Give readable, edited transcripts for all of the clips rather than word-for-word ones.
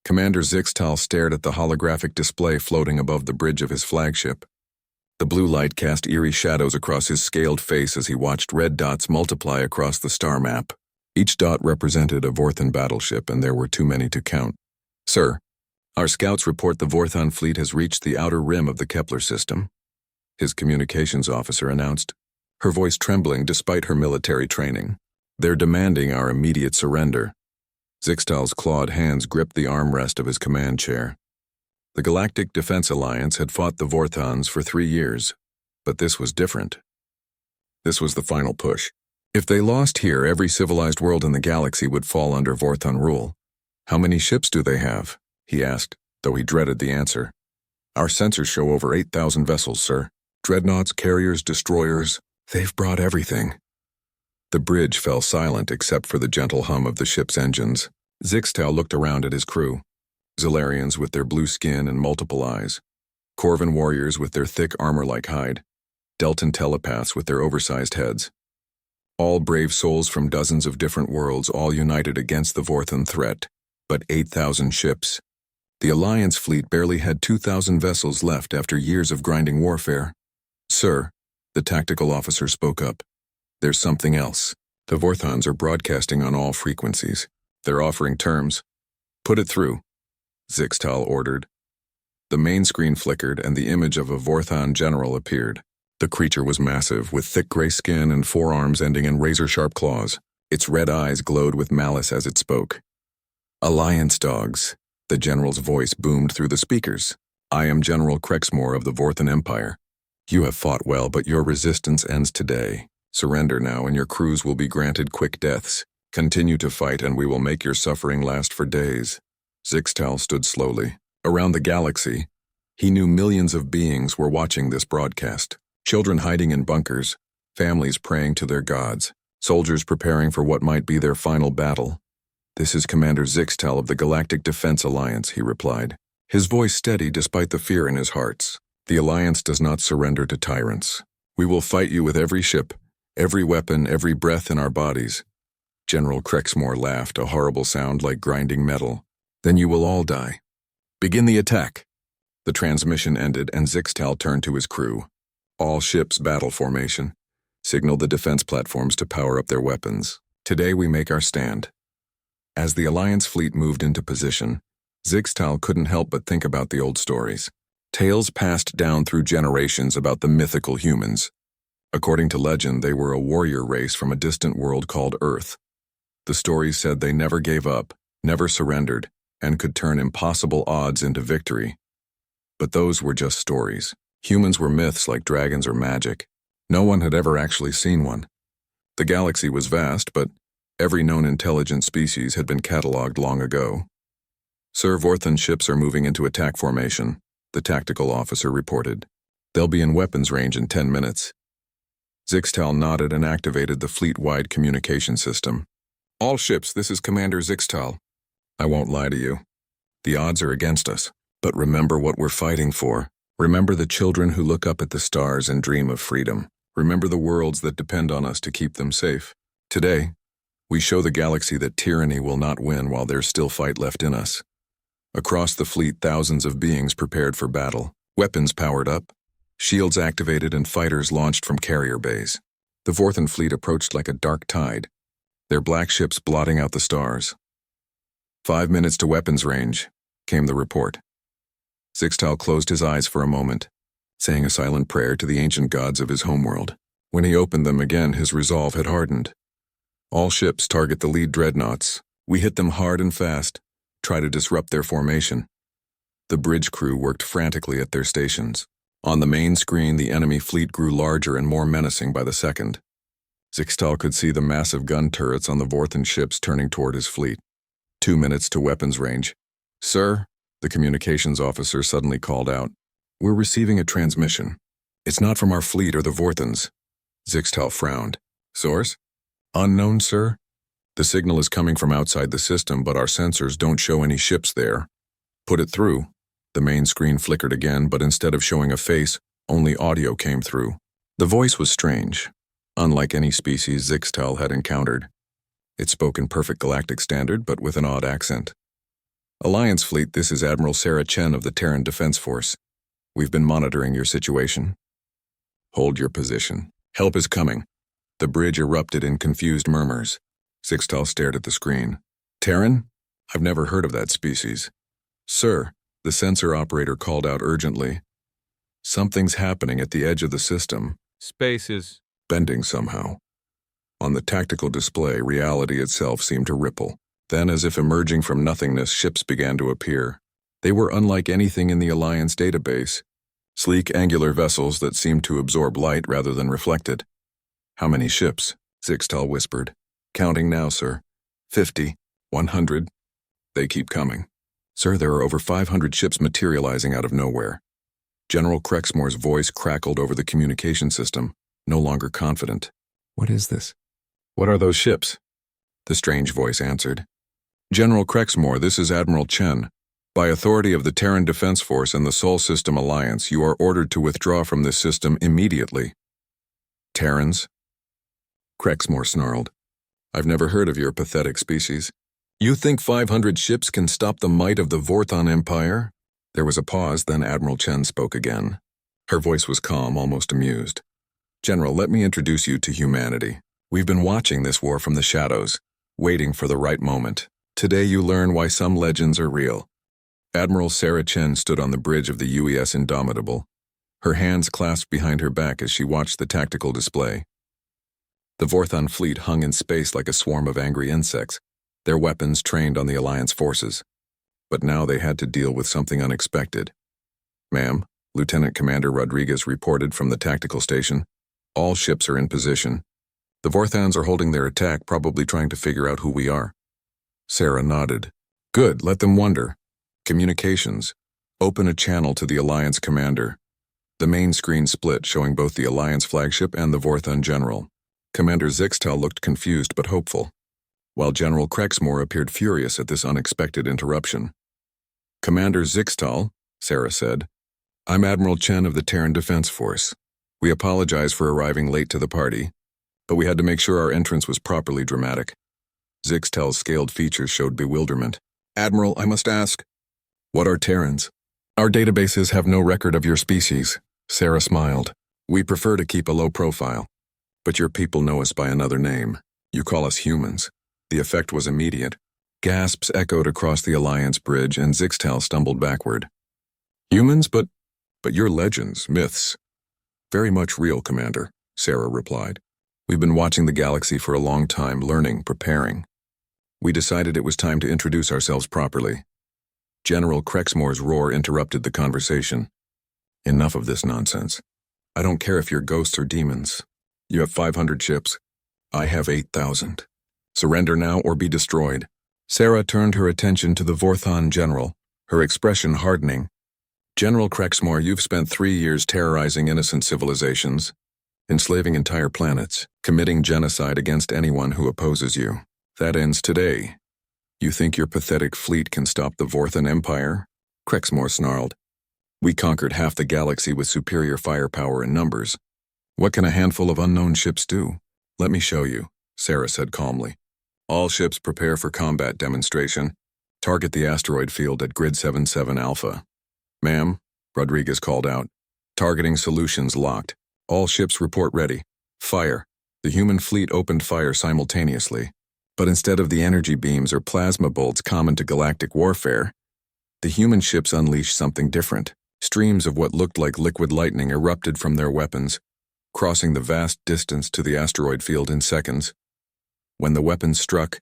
Commander Zixtal stared at the holographic display floating above the bridge of his flagship. The blue light cast eerie shadows across his scaled face as he watched red dots multiply across the star map. Each dot represented a Vorthan battleship, and there were too many to count. "Sir, our scouts report the Vorthan fleet has reached the outer rim of the Kepler system," his communications officer announced, her voice trembling despite her military training. "They're demanding our immediate surrender." Zixtal's clawed hands gripped the armrest of his command chair. The Galactic Defense Alliance had fought the Vorthans for 3 years, but this was different. This was the final push. If they lost here, every civilized world in the galaxy would fall under Vorthan rule. "How many ships do they have?" he asked, though he dreaded the answer. "Our sensors show over 8,000 vessels, sir. Dreadnoughts, carriers, destroyers. They've brought everything." The bridge fell silent except for the gentle hum of the ship's engines. Zixtal looked around at his crew. Zilarians with their blue skin and multiple eyes. Corvan warriors with their thick armor-like hide. Deltan telepaths with their oversized heads. All brave souls from dozens of different worlds, all united against the Vorthan threat. But 8,000 ships. The Alliance fleet barely had 2,000 vessels left after years of grinding warfare. "Sir," the tactical officer spoke up, "there's something else. The Vorthans are broadcasting on all frequencies. They're offering terms." "Put it through," Zixtal ordered. The main screen flickered and the image of a Vorthan general appeared. The creature was massive, with thick gray skin and forearms ending in razor-sharp claws. Its red eyes glowed with malice as it spoke. "Alliance dogs," the general's voice boomed through the speakers. "I am General Crexmore of the Vorthan Empire. You have fought well, but your resistance ends today. Surrender now and your crews will be granted quick deaths. Continue to fight and we will make your suffering last for days." Zixtal stood slowly. Around the galaxy, he knew millions of beings were watching this broadcast. Children hiding in bunkers, families praying to their gods, soldiers preparing for what might be their final battle. "This is Commander Zixtal of the Galactic Defense Alliance," he replied, his voice steady despite the fear in his hearts. "The Alliance does not surrender to tyrants. We will fight you with every ship, every weapon, every breath in our bodies." General Crexmore laughed, a horrible sound like grinding metal. "Then you will all die. Begin the attack." The transmission ended and Zixtal turned to his crew. "All ships battle formation. Signal the defense platforms to power up their weapons. Today we make our stand." As the Alliance fleet moved into position, Zixtal couldn't help but think about the old stories. Tales passed down through generations about the mythical humans. According to legend, they were a warrior race from a distant world called Earth. The stories said they never gave up, never surrendered, and could turn impossible odds into victory. But those were just stories. Humans were myths like dragons or magic. No one had ever actually seen one. The galaxy was vast, but every known intelligent species had been catalogued long ago. "Sir, Vorthan ships are moving into attack formation," the tactical officer reported. "They'll be in weapons range in 10 minutes. Zixtal nodded and activated the fleet-wide communication system. "All ships, this is Commander Zixtal. I won't lie to you. The odds are against us. But remember what we're fighting for. Remember the children who look up at the stars and dream of freedom. Remember the worlds that depend on us to keep them safe. Today, we show the galaxy that tyranny will not win while there's still fight left in us." Across the fleet, thousands of beings prepared for battle. Weapons powered up, shields activated, and fighters launched from carrier bays. The Vorthan fleet approached like a dark tide, their black ships blotting out the stars. 5 minutes to weapons range, came the report. Zixtal closed his eyes for a moment, saying a silent prayer to the ancient gods of his homeworld. When he opened them again, his resolve had hardened. "All ships target the lead dreadnoughts. We hit them hard and fast. Try to disrupt their formation." The bridge crew worked frantically at their stations. On the main screen, the enemy fleet grew larger and more menacing by the second. Zixtal could see the massive gun turrets on the Vorthan ships turning toward his fleet. 2 minutes to weapons range. "Sir," the communications officer suddenly called out, "we're receiving a transmission. It's not from our fleet or the Vorthans." Zixtal frowned. "Source?" "Unknown, sir. The signal is coming from outside the system, but our sensors don't show any ships there." "Put it through." The main screen flickered again, but instead of showing a face, only audio came through. The voice was strange, unlike any species Zixtal had encountered. It spoke in perfect galactic standard, but with an odd accent. Alliance Fleet, this is Admiral Sarah Chen of the Terran Defense Force. We've been monitoring your situation. Hold your position. Help is coming. The bridge erupted in confused murmurs. Zixtal stared at the screen. Terran? I've never heard of that species. Sir, the sensor operator called out urgently. Something's happening at the edge of the system. Space is bending somehow. On the tactical display, reality itself seemed to ripple. Then, as if emerging from nothingness, ships began to appear. They were unlike anything in the Alliance database. Sleek, angular vessels that seemed to absorb light rather than reflect it. How many ships? Zixtal whispered. Counting now, sir. 50, 100. They keep coming. Sir, there are over 500 ships materializing out of nowhere. General Crexmore's voice crackled over the communication system, no longer confident. What is this? What are those ships? The strange voice answered. General Crexmore, this is Admiral Chen. By authority of the Terran Defense Force and the Sol System Alliance, you are ordered to withdraw from this system immediately. Terrans? Crexmore snarled. I've never heard of your pathetic species. You think 500 ships can stop the might of the Vorthon Empire? There was a pause, then Admiral Chen spoke again. Her voice was calm, almost amused. General, let me introduce you to humanity. We've been watching this war from the shadows, waiting for the right moment. Today you learn why some legends are real. Admiral Sarah Chen stood on the bridge of the UES Indomitable, her hands clasped behind her back as she watched the tactical display. The Vorthon fleet hung in space like a swarm of angry insects, their weapons trained on the Alliance forces. But now they had to deal with something unexpected. Ma'am, Lieutenant Commander Rodriguez reported from the tactical station. All ships are in position. The Vorthons are holding their attack, probably trying to figure out who we are. Sarah nodded. Good, let them wonder. Communications. Open a channel to the Alliance commander. The main screen split, showing both the Alliance flagship and the Vorthon general. Commander Zixtal looked confused but hopeful, while General Crexmore appeared furious at this unexpected interruption. Commander Zixtal, Sarah said, I'm Admiral Chen of the Terran Defense Force. We apologize for arriving late to the party, but we had to make sure our entrance was properly dramatic. Zixtal's scaled features showed bewilderment. Admiral, I must ask, what are Terrans? Our databases have no record of your species, Sarah smiled. We prefer to keep a low profile, but your people know us by another name. You call us humans. The effect was immediate. Gasps echoed across the Alliance bridge and Zixtal stumbled backward. Humans, but you're legends, myths. Very much real, Commander, Sarah replied. We've been watching the galaxy for a long time, learning, preparing. We decided it was time to introduce ourselves properly. General Crexmore's roar interrupted the conversation. Enough of this nonsense. I don't care if you're ghosts or demons. You have 500 ships. I have 8,000. Surrender now or be destroyed. Sarah turned her attention to the Vorthon general, her expression hardening. General Crexmore, you've spent 3 years terrorizing innocent civilizations, enslaving entire planets, committing genocide against anyone who opposes you. That ends today. You think your pathetic fleet can stop the Vorthon Empire? Crexmore snarled. We conquered half the galaxy with superior firepower and numbers. What can a handful of unknown ships do? Let me show you, Sarah said calmly. All ships prepare for combat demonstration. Target the asteroid field at Grid 77 Alpha. Ma'am, Rodriguez called out. Targeting solutions locked. All ships report ready. Fire. The human fleet opened fire simultaneously. But instead of the energy beams or plasma bolts common to galactic warfare, the human ships unleashed something different. Streams of what looked like liquid lightning erupted from their weapons, crossing the vast distance to the asteroid field in seconds. When the weapons struck,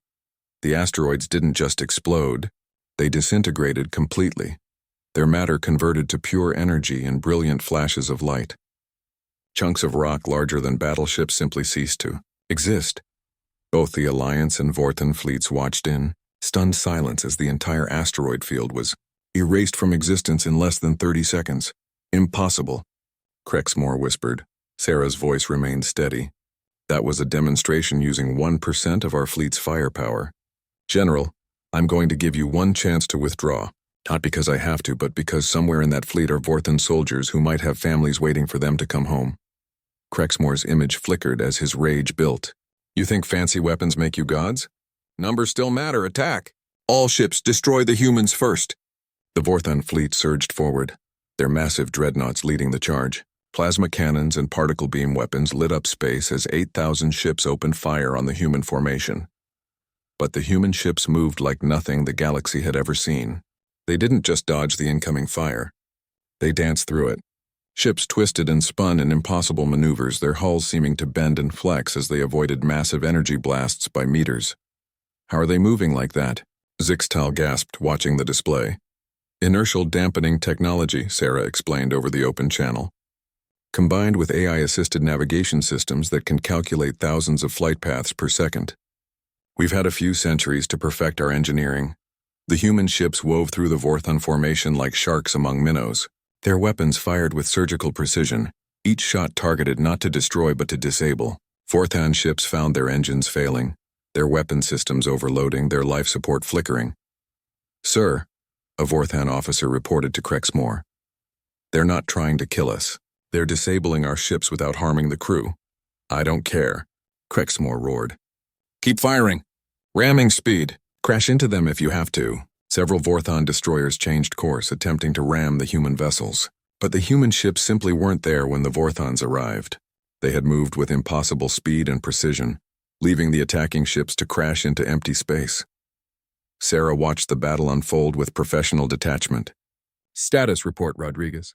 the asteroids didn't just explode, they disintegrated completely. Their matter converted to pure energy in brilliant flashes of light. Chunks of rock larger than battleships simply ceased to exist. Both the Alliance and Vorthon fleets watched in stunned silence as the entire asteroid field was erased from existence in less than 30 seconds. Impossible, Crexmore whispered. Sarah's voice remained steady. That was a demonstration using 1% of our fleet's firepower. General, I'm going to give you one chance to withdraw. Not because I have to, but because somewhere in that fleet are Vorthon soldiers who might have families waiting for them to come home. Crexmore's image flickered as his rage built. You think fancy weapons make you gods? Numbers still matter, attack! All ships, destroy the humans first. The Vorthon fleet surged forward, their massive dreadnoughts leading the charge. Plasma cannons and particle beam weapons lit up space as 8,000 ships opened fire on the human formation. But the human ships moved like nothing the galaxy had ever seen. They didn't just dodge the incoming fire. They danced through it. Ships twisted and spun in impossible maneuvers, their hulls seeming to bend and flex as they avoided massive energy blasts by meters. How are they moving like that? Zixtal gasped, watching the display. Inertial dampening technology, Sarah explained over the open channel. Combined with AI-assisted navigation systems that can calculate thousands of flight paths per second. We've had a few centuries to perfect our engineering. The human ships wove through the Vorthon formation like sharks among minnows. Their weapons fired with surgical precision, each shot targeted not to destroy but to disable. Vorthon ships found their engines failing, their weapon systems overloading, their life support flickering. "Sir," a Vorthon officer reported to Crexmore. "They're not trying to kill us. They're disabling our ships without harming the crew." "I don't care," Crexmore roared. "Keep firing. Ramming speed. Crash into them if you have to." Several Vorthon destroyers changed course, attempting to ram the human vessels. But the human ships simply weren't there when the Vorthons arrived. They had moved with impossible speed and precision, leaving the attacking ships to crash into empty space. Sarah watched the battle unfold with professional detachment. "Status report, Rodriguez.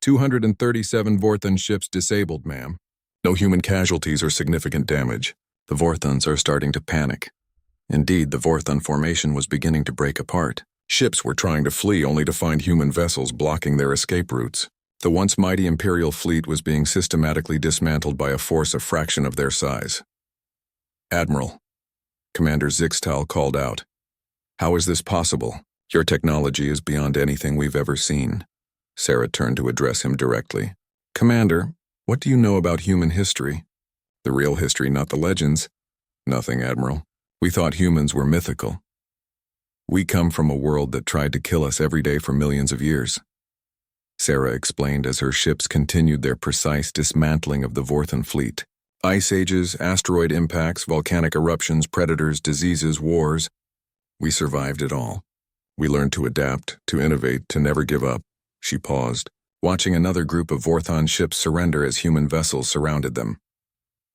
237 Vorthon ships disabled, ma'am. No human casualties or significant damage. The Vorthons are starting to panic." Indeed, the Vorthon formation was beginning to break apart. Ships were trying to flee only to find human vessels blocking their escape routes. The once mighty Imperial fleet was being systematically dismantled by a force a fraction of their size. "Admiral," Commander Zixtal called out. "How is this possible? Your technology is beyond anything we've ever seen." Sarah turned to address him directly. "Commander, what do you know about human history?" "The real history, not the legends." "Nothing, Admiral. We thought humans were mythical. We come from a world that tried to kill us every day for millions of years," Sarah explained as her ships continued their precise dismantling of the Vorthon fleet. "Ice ages, asteroid impacts, volcanic eruptions, predators, diseases, wars. We survived it all. We learned to adapt, to innovate, to never give up." She paused, watching another group of Vorthon ships surrender as human vessels surrounded them.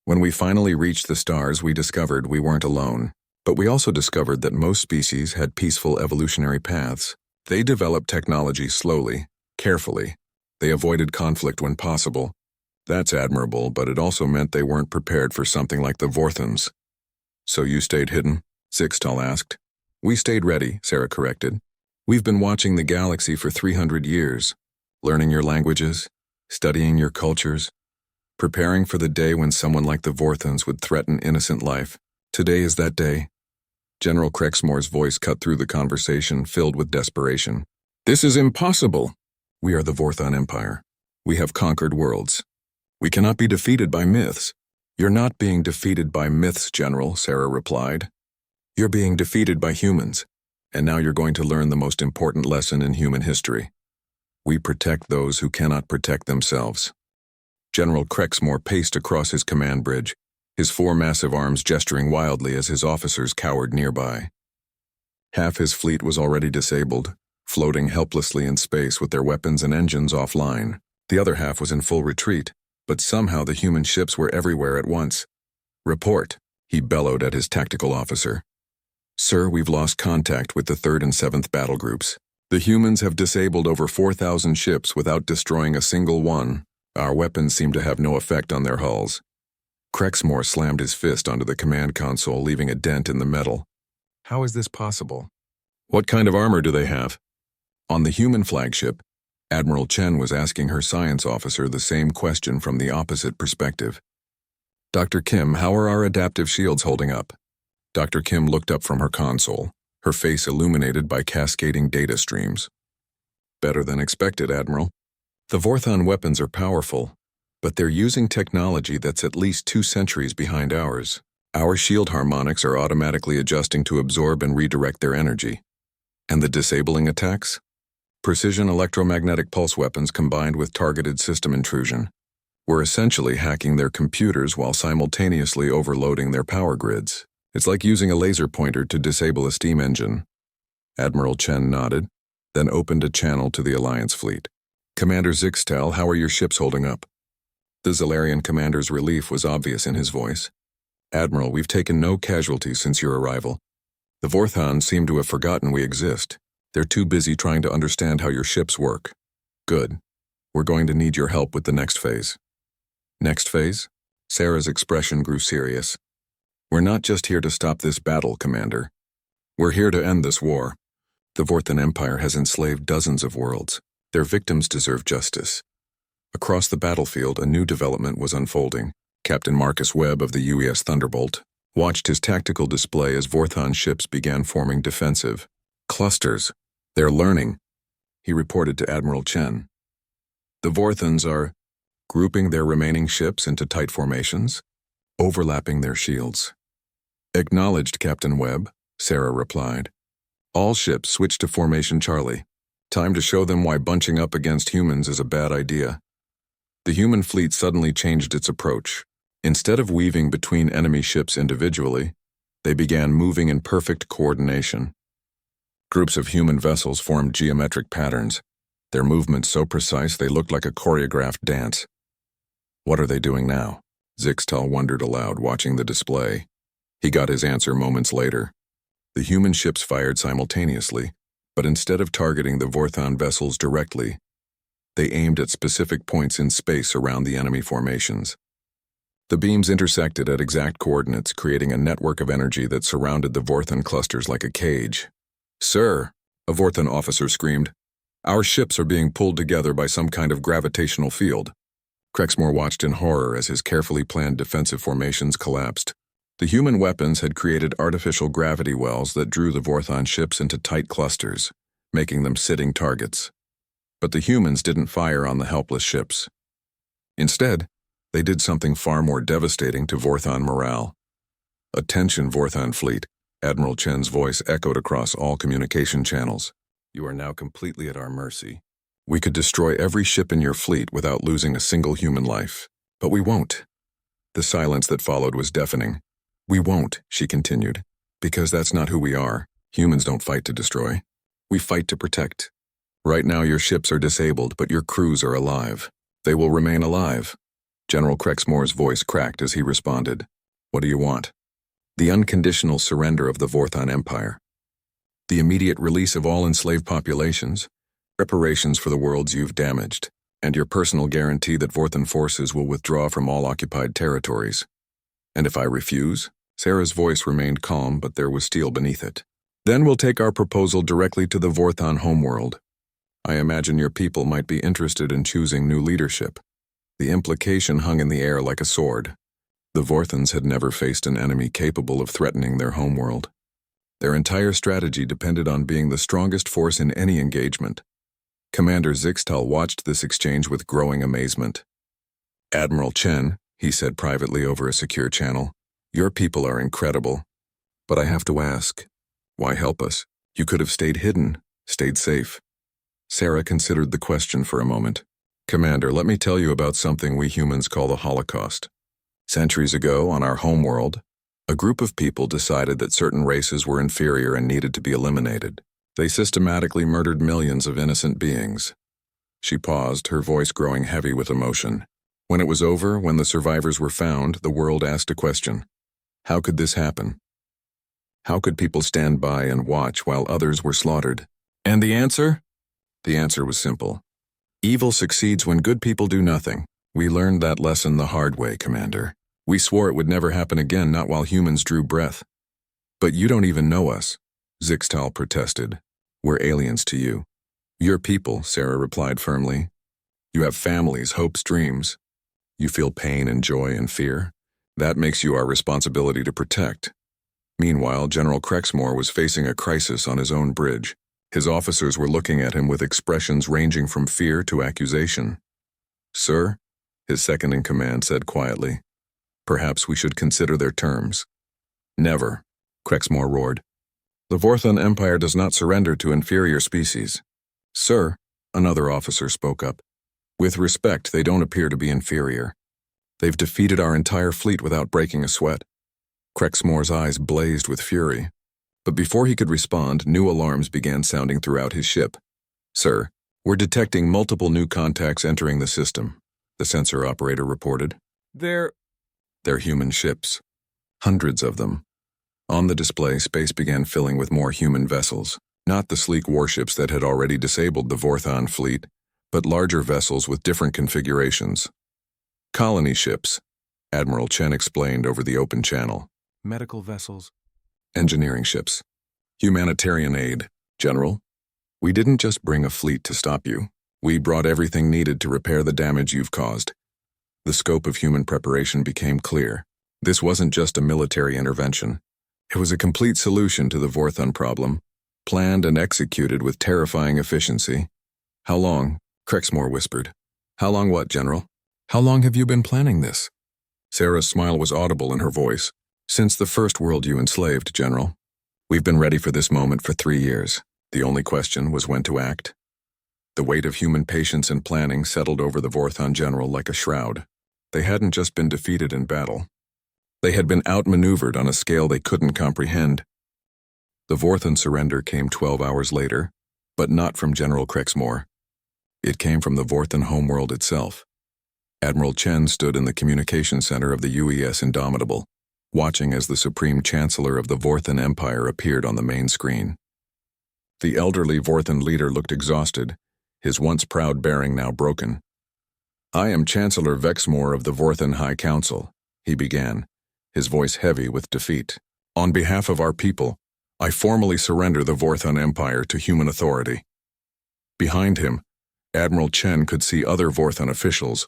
"When we finally reached the stars, we discovered we weren't alone. But we also discovered that most species had peaceful evolutionary paths. They developed technology slowly, carefully. They avoided conflict when possible. That's admirable, but it also meant they weren't prepared for something like the Vorthons." "So you stayed hidden?" Zixtal asked. "We stayed ready," Sarah corrected. "We've been watching the galaxy for 300 years, learning your languages, studying your cultures, preparing for the day when someone like the Vorthons would threaten innocent life. Today is that day." General Crexmore's voice cut through the conversation, filled with desperation. "This is impossible. We are the Vorthon Empire. We have conquered worlds. We cannot be defeated by myths." "You're not being defeated by myths, General," Sarah replied. "You're being defeated by humans, and now you're going to learn the most important lesson in human history. We protect those who cannot protect themselves." General Crexmore paced across his command bridge, his 4 massive arms gesturing wildly as his officers cowered nearby. Half his fleet was already disabled, floating helplessly in space with their weapons and engines offline. The other half was in full retreat, but somehow the human ships were everywhere at once. "Report," he bellowed at his tactical officer. "Sir, we've lost contact with the 3rd and 7th battle groups. The humans have disabled over 4,000 ships without destroying a single one. Our weapons seem to have no effect on their hulls." Crexmore slammed his fist onto the command console, leaving a dent in the metal. "How is this possible? What kind of armor do they have?" On the human flagship, Admiral Chen was asking her science officer the same question from the opposite perspective. "Dr. Kim, how are our adaptive shields holding up?" Dr. Kim looked up from her console, her face illuminated by cascading data streams. "Better than expected, Admiral. The Vorthon weapons are powerful, but they're using technology that's at least 2 centuries behind ours. Our shield harmonics are automatically adjusting to absorb and redirect their energy. And the disabling attacks? Precision electromagnetic pulse weapons combined with targeted system intrusion. We're essentially hacking their computers while simultaneously overloading their power grids. It's like using a laser pointer to disable a steam engine." Admiral Chen nodded, then opened a channel to the Alliance fleet. Commander Zixtal, how are your ships holding up? The Zalarian commander's relief was obvious in his voice. Admiral, we've taken no casualties since your arrival. The Vorthons seem to have forgotten we exist. They're too busy trying to understand how your ships work. Good. We're going to need your help with the next phase. Next phase? Sarah's expression grew serious. We're not just here to stop this battle, Commander. We're here to end this war. The Vorthon Empire has enslaved dozens of worlds. Their victims deserve justice. Across the battlefield, a new development was unfolding. Captain Marcus Webb of the UES Thunderbolt watched his tactical display as Vorthon ships began forming defensive clusters. They're learning, he reported to Admiral Chen. The Vorthons are grouping their remaining ships into tight formations, overlapping their shields. Acknowledged, Captain Webb, Sarah replied. All ships switch to Formation Charlie. Time to show them why bunching up against humans is a bad idea. The human fleet suddenly changed its approach. Instead of weaving between enemy ships individually, they began moving in perfect coordination. Groups of human vessels formed geometric patterns, their movements so precise they looked like a choreographed dance. What are they doing now? Zixtal wondered aloud, watching the display. He got his answer moments later. The human ships fired simultaneously, but instead of targeting the Vorthon vessels directly, they aimed at specific points in space around the enemy formations. The beams intersected at exact coordinates, creating a network of energy that surrounded the Vorthon clusters like a cage. Sir, a Vorthon officer screamed, our ships are being pulled together by some kind of gravitational field. Crexmore watched in horror as his carefully planned defensive formations collapsed. The human weapons had created artificial gravity wells that drew the Vorthon ships into tight clusters, making them sitting targets. But the humans didn't fire on the helpless ships. Instead, they did something far more devastating to Vorthon morale. Attention, Vorthon fleet, Admiral Chen's voice echoed across all communication channels. You are now completely at our mercy. We could destroy every ship in your fleet without losing a single human life. But we won't. The silence that followed was deafening. We won't, she continued, because that's not who we are. Humans don't fight to destroy. We fight to protect. Right now your ships are disabled, but your crews are alive. They will remain alive. General Crexmore's voice cracked as he responded. What do you want? The unconditional surrender of the Vorthon Empire. The immediate release of all enslaved populations, reparations for the worlds you've damaged, and your personal guarantee that Vorthon forces will withdraw from all occupied territories. And if I refuse? Sarah's voice remained calm, but there was steel beneath it. Then we'll take our proposal directly to the Vorthon homeworld. I imagine your people might be interested in choosing new leadership. The implication hung in the air like a sword. The Vorthons had never faced an enemy capable of threatening their homeworld. Their entire strategy depended on being the strongest force in any engagement. Commander Zixtal watched this exchange with growing amazement. Admiral Chen, he said privately over a secure channel, your people are incredible. But I have to ask, why help us? You could have stayed hidden, stayed safe. Sarah considered the question for a moment. Commander, let me tell you about something we humans call the Holocaust. Centuries ago, on our homeworld, a group of people decided that certain races were inferior and needed to be eliminated. They systematically murdered millions of innocent beings. She paused, her voice growing heavy with emotion. When it was over, when the survivors were found, the world asked a question. How could this happen? How could people stand by and watch while others were slaughtered? And the answer? The answer was simple. Evil succeeds when good people do nothing. We learned that lesson the hard way, Commander. We swore it would never happen again, not while humans drew breath. But you don't even know us, Zixtal protested. We're aliens to you. Your people, Sarah replied firmly. You have families, hopes, dreams. You feel pain and joy and fear. That makes you our responsibility to protect. Meanwhile, General Crexmore was facing a crisis on his own bridge. His officers were looking at him with expressions ranging from fear to accusation. Sir, his second-in-command said quietly, perhaps we should consider their terms. Never, Crexmore roared. The Vorthon Empire does not surrender to inferior species. Sir, another officer spoke up. With respect, they don't appear to be inferior. They've defeated our entire fleet without breaking a sweat. Crexmore's eyes blazed with fury. But before he could respond, new alarms began sounding throughout his ship. "Sir, we're detecting multiple new contacts entering the system," the sensor operator reported. They're human ships. Hundreds of them. On the display, space began filling with more human vessels. Not the sleek warships that had already disabled the Vorthon fleet, but larger vessels with different configurations. "Colony ships," Admiral Chen explained over the open channel. "Medical vessels." "Engineering ships. Humanitarian aid, General. We didn't just bring a fleet to stop you. We brought everything needed to repair the damage you've caused." The scope of human preparation became clear. This wasn't just a military intervention. It was a complete solution to the Vorthon problem, planned and executed with terrifying efficiency. "How long?" Crexmore whispered. "How long what, General? How long have you been planning this?" Sarah's smile was audible in her voice. "Since the first world you enslaved, General. We've been ready for this moment for 3 years. The only question was when to act." The weight of human patience and planning settled over the Vorthon general like a shroud. They hadn't just been defeated in battle. They had been outmaneuvered on a scale they couldn't comprehend. The Vorthon surrender came 12 hours later, but not from General Crexmore. It came from the Vorthon homeworld itself. Admiral Chen stood in the communication center of the UES Indomitable, watching as the Supreme Chancellor of the Vorthon Empire appeared on the main screen. The elderly Vorthon leader looked exhausted, his once proud bearing now broken. "I am Chancellor Vexmore of the Vorthon High Council," he began, his voice heavy with defeat. "On behalf of our people, I formally surrender the Vorthon Empire to human authority." Behind him, Admiral Chen could see other Vorthon officials,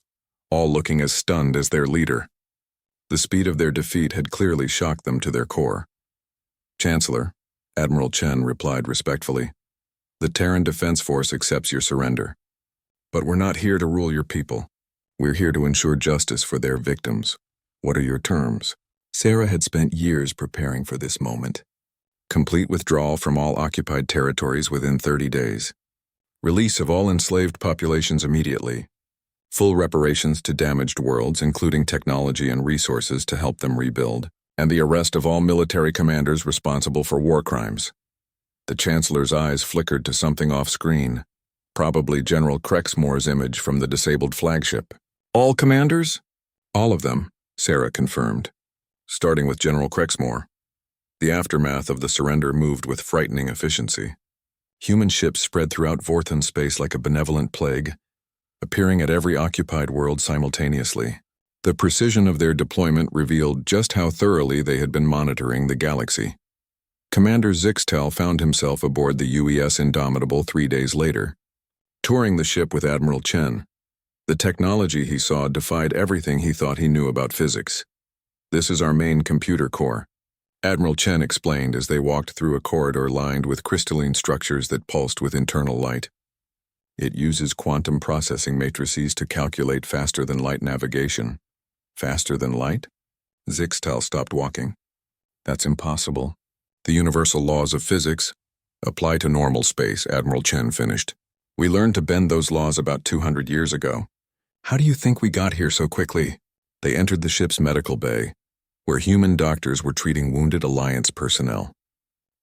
all looking as stunned as their leader. The speed of their defeat had clearly shocked them to their core. "Chancellor," Admiral Chen replied respectfully, "the Terran Defense Force accepts your surrender. But we're not here to rule your people. We're here to ensure justice for their victims. What are your terms?" Sarah had spent years preparing for this moment. Complete withdrawal from all occupied territories within 30 days. Release of all enslaved populations immediately. Full reparations to damaged worlds, including technology and resources to help them rebuild, and the arrest of all military commanders responsible for war crimes. The Chancellor's eyes flickered to something off-screen, probably General Crexmore's image from the disabled flagship. "All commanders?" "All of them," Sarah confirmed, starting with General Crexmore. The aftermath of the surrender moved with frightening efficiency. Human ships spread throughout Vorthon space like a benevolent plague, appearing at every occupied world simultaneously. The precision of their deployment revealed just how thoroughly they had been monitoring the galaxy. Commander Zixtel found himself aboard the UES Indomitable 3 days later, touring the ship with Admiral Chen. The technology he saw defied everything he thought he knew about physics. "This is our main computer core," Admiral Chen explained as they walked through a corridor lined with crystalline structures that pulsed with internal light. "It uses quantum processing matrices to calculate faster-than-light navigation." "Faster than light?" Zixtel stopped walking. "That's impossible. The universal laws of physics apply to normal space," Admiral Chen finished. "We learned to bend those laws about 200 years ago. How do you think we got here so quickly?" They entered the ship's medical bay, where human doctors were treating wounded Alliance personnel.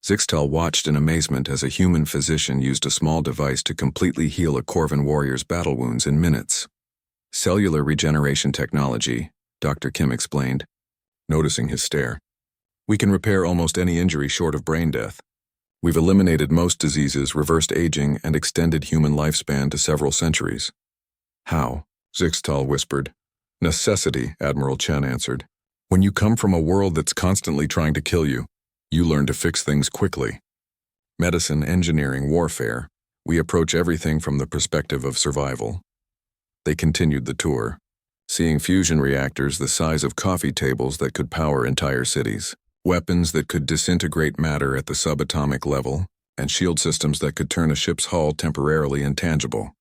Zixtel watched in amazement as a human physician used a small device to completely heal a Corvan warrior's battle wounds in minutes. "Cellular regeneration technology," Dr. Kim explained, noticing his stare. "We can repair almost any injury short of brain death. We've eliminated most diseases, reversed aging, and extended human lifespan to several centuries." "How?" Zixtal whispered. "Necessity," Admiral Chen answered. "When you come from a world that's constantly trying to kill you, you learn to fix things quickly. Medicine, engineering, warfare, we approach everything from the perspective of survival." They continued the tour, seeing fusion reactors the size of coffee tables that could power entire cities, weapons that could disintegrate matter at the subatomic level, and shield systems that could turn a ship's hull temporarily intangible.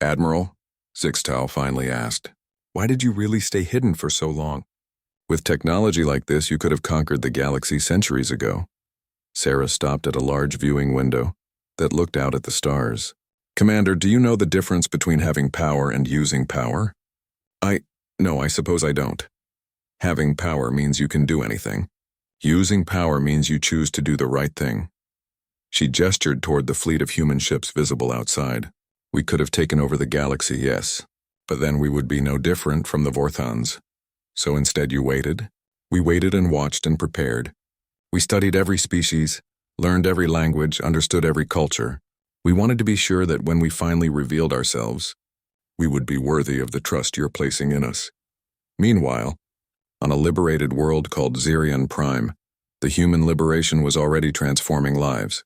"Admiral," Zixtal finally asked, "why did you really stay hidden for so long? With technology like this, you could have conquered the galaxy centuries ago." Sarah stopped at a large viewing window that looked out at the stars. "Commander, do you know the difference between having power and using power?" No, I suppose I don't. Having power means you can do anything. Using power means you choose to do the right thing. She gestured toward the fleet of human ships visible outside. We could have taken over the galaxy, yes, but then we would be no different from the Vorthons. So instead you waited? We waited and watched and prepared. We studied every species, learned every language, understood every culture. We wanted to be sure that when we finally revealed ourselves, we would be worthy of the trust you're placing in us. Meanwhile, on a liberated world called Zirion Prime, the human liberation was already transforming lives.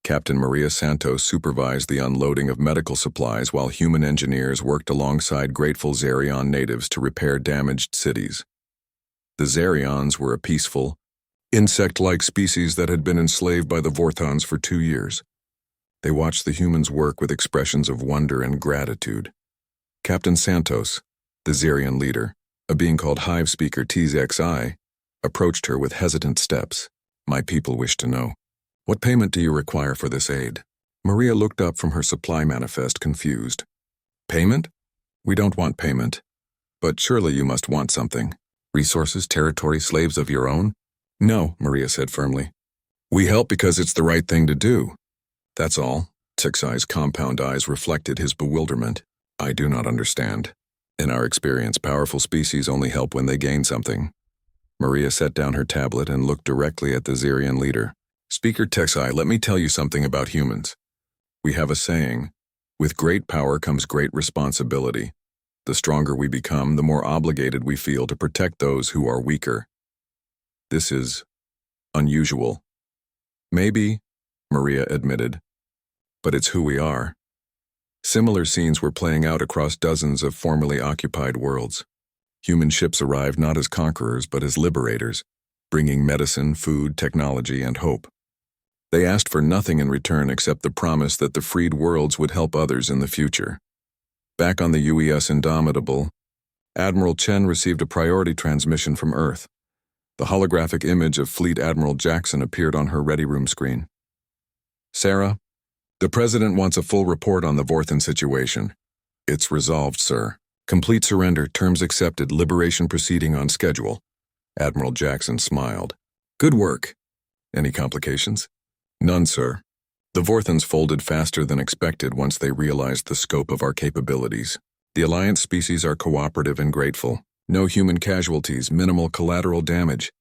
Captain Maria Santos supervised the unloading of medical supplies while human engineers worked alongside grateful Zerion natives to repair damaged cities. The Zerions were a peaceful, insect-like species that had been enslaved by the Vorthons for 2 years. They watched the humans work with expressions of wonder and gratitude. Captain Santos, the Zerion leader, a being called Hive Speaker TZXI, approached her with hesitant steps. My people wish to know. What payment do you require for this aid? Maria looked up from her supply manifest, confused. Payment? We don't want payment. But surely you must want something. Resources, territory, slaves of your own? No, Maria said firmly. We help because it's the right thing to do. That's all. TZXI's compound eyes reflected his bewilderment. I do not understand. In our experience, powerful species only help when they gain something. Maria set down her tablet and looked directly at the Zerion leader. Speaker TZXI, let me tell you something about humans. We have a saying, with great power comes great responsibility. The stronger we become, the more obligated we feel to protect those who are weaker. This is unusual. Maybe, Maria admitted, but it's who we are. Similar scenes were playing out across dozens of formerly occupied worlds. Human ships arrived not as conquerors but as liberators, bringing medicine, food, technology, and hope. They asked for nothing in return except the promise that the freed worlds would help others in the future. Back on the UES Indomitable, Admiral Chen received a priority transmission from Earth. The holographic image of Fleet Admiral Jackson appeared on her ready room screen. Sarah, the President wants a full report on the Vorthon situation. It's resolved, sir. Complete surrender, terms accepted, liberation proceeding on schedule. Admiral Jackson smiled. Good work. Any complications? None, sir. The Vorthons folded faster than expected once they realized the scope of our capabilities. The Alliance species are cooperative and grateful. No human casualties, minimal collateral damage.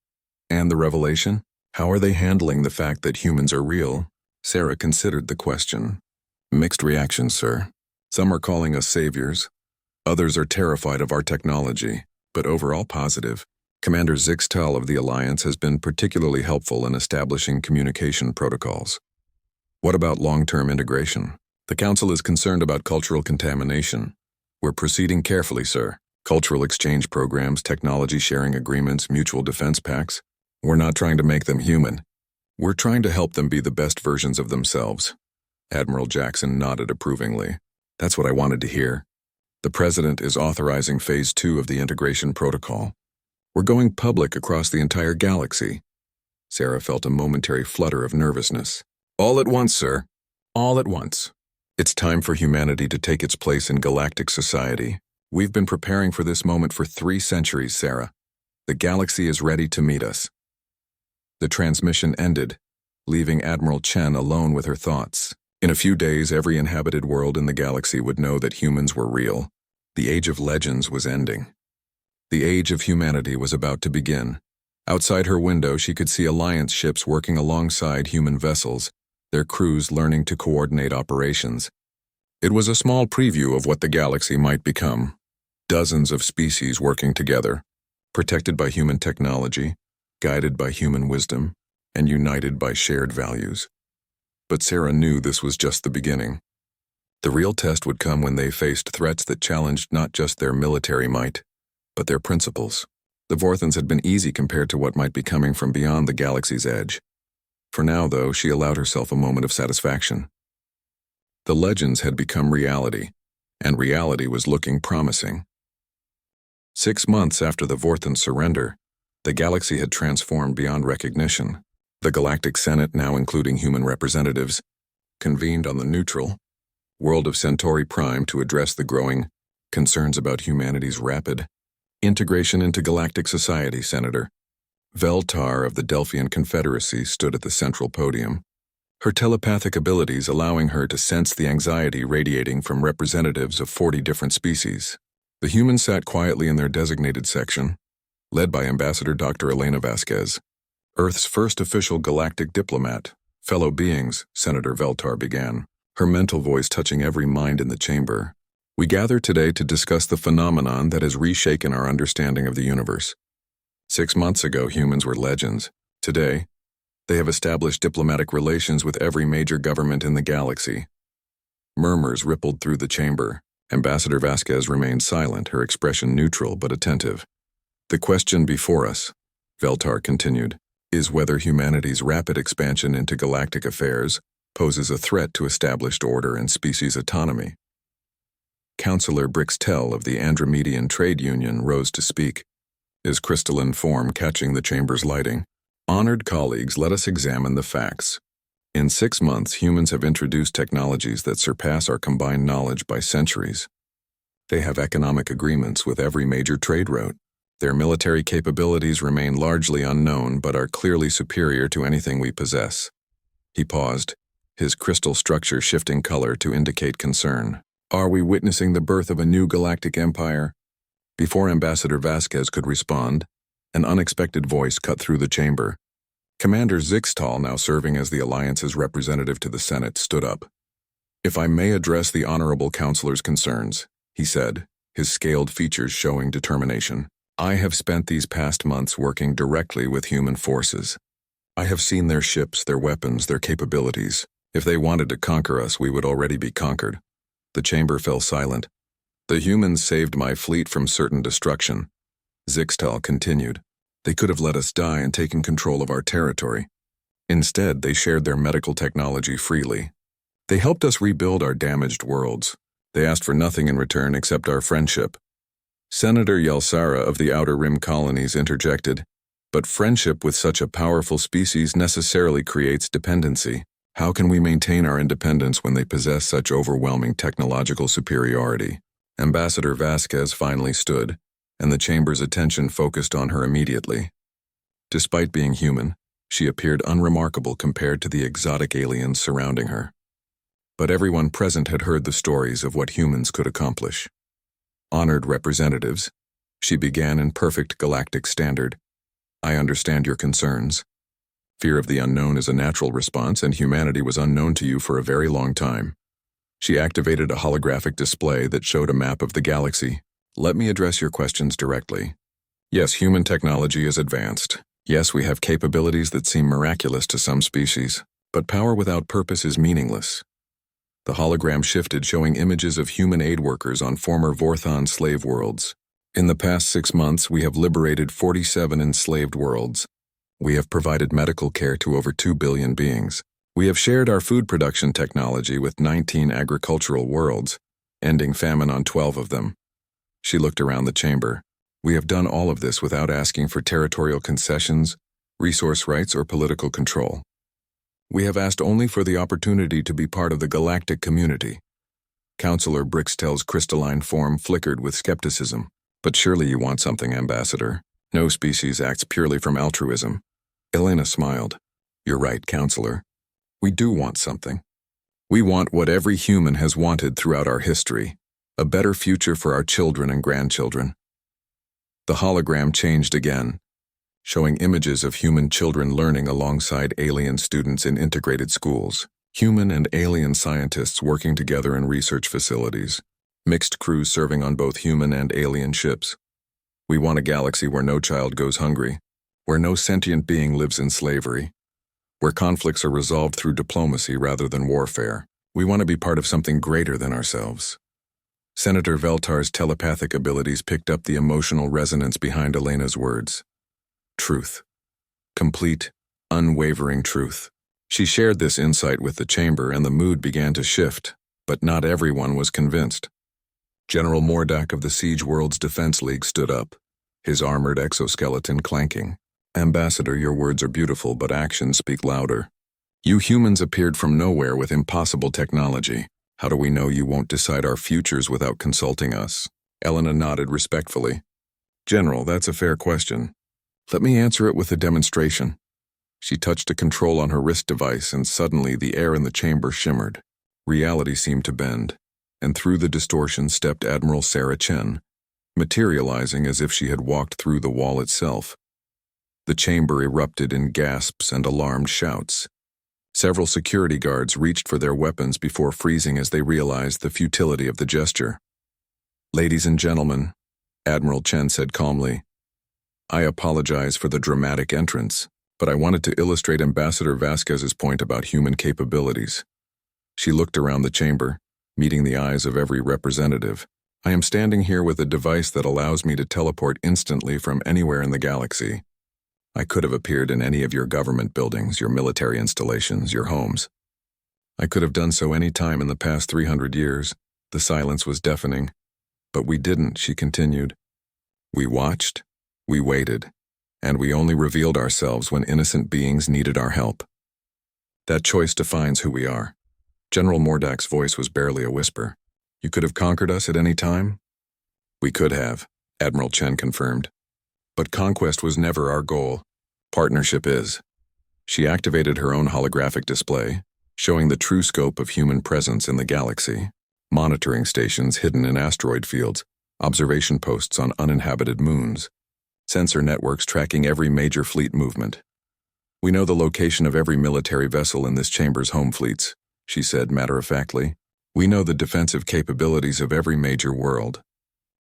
And the revelation? How are they handling the fact that humans are real? Sarah considered the question. Mixed reactions, sir. Some are calling us saviors. Others are terrified of our technology, but overall positive. Commander Zixtal of the Alliance has been particularly helpful in establishing communication protocols. What about long-term integration? The Council is concerned about cultural contamination. We're proceeding carefully, sir. Cultural exchange programs, technology sharing agreements, mutual defense pacts. We're not trying to make them human. We're trying to help them be the best versions of themselves. Admiral Jackson nodded approvingly. That's what I wanted to hear. The President is authorizing Phase 2 of the integration protocol. We're going public across the entire galaxy. Sarah felt a momentary flutter of nervousness. All at once, sir. All at once. It's time for humanity to take its place in galactic society. We've been preparing for this moment for 3 centuries, Sarah. The galaxy is ready to meet us. The transmission ended, leaving Admiral Chen alone with her thoughts. In a few days, every inhabited world in the galaxy would know that humans were real. The Age of Legends was ending. The age of humanity was about to begin. Outside her window, she could see Alliance ships working alongside human vessels, their crews learning to coordinate operations. It was a small preview of what the galaxy might become. Dozens of species working together, protected by human technology, guided by human wisdom, and united by shared values. But Sarah knew this was just the beginning. The real test would come when they faced threats that challenged not just their military might, but their principles. The Vorthons had been easy compared to what might be coming from beyond the galaxy's edge. For now, though, she allowed herself a moment of satisfaction. The legends had become reality, and reality was looking promising. 6 months after the Vorthon surrender, the galaxy had transformed beyond recognition. The Galactic Senate, now including human representatives, convened on the neutral world of Centauri Prime to address the growing concerns about humanity's rapid integration into galactic society, Senator. Veltar of the Delphian Confederacy stood at the central podium, her telepathic abilities allowing her to sense the anxiety radiating from representatives of 40 different species. The humans sat quietly in their designated section, led by Ambassador Dr. Elena Vasquez, Earth's first official galactic diplomat. Fellow beings, Senator Veltar began, her mental voice touching every mind in the chamber. We gather today to discuss the phenomenon that has reshaken our understanding of the universe. 6 months ago, humans were legends. Today, they have established diplomatic relations with every major government in the galaxy. Murmurs rippled through the chamber. Ambassador Vasquez remained silent, her expression neutral but attentive. The question before us, Veltar continued, is whether humanity's rapid expansion into galactic affairs poses a threat to established order and species autonomy. Councillor Brixtell of the Andromedian Trade Union rose to speak, his crystalline form catching the chamber's lighting. Honored colleagues, let us examine the facts. In 6 months, humans have introduced technologies that surpass our combined knowledge by centuries. They have economic agreements with every major trade route. Their military capabilities remain largely unknown but are clearly superior to anything we possess. He paused, his crystal structure shifting color to indicate concern. Are we witnessing the birth of a new galactic empire? Before Ambassador Vasquez could respond, an unexpected voice cut through the chamber. Commander Zixtal, now serving as the Alliance's representative to the Senate, stood up. If I may address the honorable councilor's concerns, he said, his scaled features showing determination. I have spent these past months working directly with human forces. I have seen their ships, their weapons, their capabilities. If they wanted to conquer us, we would already be conquered. The chamber fell silent. The humans saved my fleet from certain destruction. Zixtal continued. They could have let us die and taken control of our territory. Instead, they shared their medical technology freely. They helped us rebuild our damaged worlds. They asked for nothing in return except our friendship. Senator Yelsara of the Outer Rim colonies interjected, but friendship with such a powerful species necessarily creates dependency. How can we maintain our independence when they possess such overwhelming technological superiority? Ambassador Vasquez finally stood, and the chamber's attention focused on her immediately. Despite being human, she appeared unremarkable compared to the exotic aliens surrounding her. But everyone present had heard the stories of what humans could accomplish. Honored representatives, she began in perfect galactic standard. I understand your concerns. Fear of the unknown is a natural response, and humanity was unknown to you for a very long time. She activated a holographic display that showed a map of the galaxy. Let me address your questions directly. Yes, human technology is advanced. Yes, we have capabilities that seem miraculous to some species, but power without purpose is meaningless. The hologram shifted, showing images of human aid workers on former Vorthon slave worlds. In the past 6 months, we have liberated 47 enslaved worlds. We have provided medical care to over 2 billion beings. We have shared our food production technology with 19 agricultural worlds, ending famine on 12 of them. She looked around the chamber. We have done all of this without asking for territorial concessions, resource rights, or political control. We have asked only for the opportunity to be part of the galactic community. Councillor Brixtell's crystalline form flickered with skepticism. But surely you want something, Ambassador. No species acts purely from altruism. Elena smiled. You're right, Councillor. We do want something. We want what every human has wanted throughout our history, a better future for our children and grandchildren. The hologram changed again, showing images of human children learning alongside alien students in integrated schools, human and alien scientists working together in research facilities, mixed crews serving on both human and alien ships. We want a galaxy where no child goes hungry, where no sentient being lives in slavery, where conflicts are resolved through diplomacy rather than warfare. We want to be part of something greater than ourselves. Senator Veltar's telepathic abilities picked up the emotional resonance behind Elena's words. Truth. Complete, unwavering truth. She shared this insight with the chamber, and the mood began to shift, but not everyone was convinced. General Mordak of the Siege World's Defense League stood up, his armored exoskeleton clanking. Ambassador, your words are beautiful, but actions speak louder. You humans appeared from nowhere with impossible technology. How do we know you won't decide our futures without consulting us? Elena nodded respectfully. General, that's a fair question. Let me answer it with a demonstration. She touched a control on her wrist device, and suddenly the air in the chamber shimmered. Reality seemed to bend, and through the distortion stepped Admiral Sarah Chen, materializing as if she had walked through the wall itself. The chamber erupted in gasps and alarmed shouts. Several security guards reached for their weapons before freezing as they realized the futility of the gesture. "Ladies and gentlemen," Admiral Chen said calmly, "I apologize for the dramatic entrance, but I wanted to illustrate Ambassador Vasquez's point about human capabilities." She looked around the chamber, meeting the eyes of every representative. "I am standing here with a device that allows me to teleport instantly from anywhere in the galaxy. I could have appeared in any of your government buildings, your military installations, your homes. I could have done so any time in the past 300 years. The silence was deafening. But we didn't," she continued. "We watched, we waited, and we only revealed ourselves when innocent beings needed our help. That choice defines who we are." General Mordak's voice was barely a whisper. "You could have conquered us at any time?" "We could have," Admiral Chen confirmed. "But conquest was never our goal. Partnership is." She activated her own holographic display, showing the true scope of human presence in the galaxy. Monitoring stations hidden in asteroid fields, observation posts on uninhabited moons, sensor networks tracking every major fleet movement. "We know the location of every military vessel in this chamber's home fleets," she said matter-of-factly. "We know the defensive capabilities of every major world.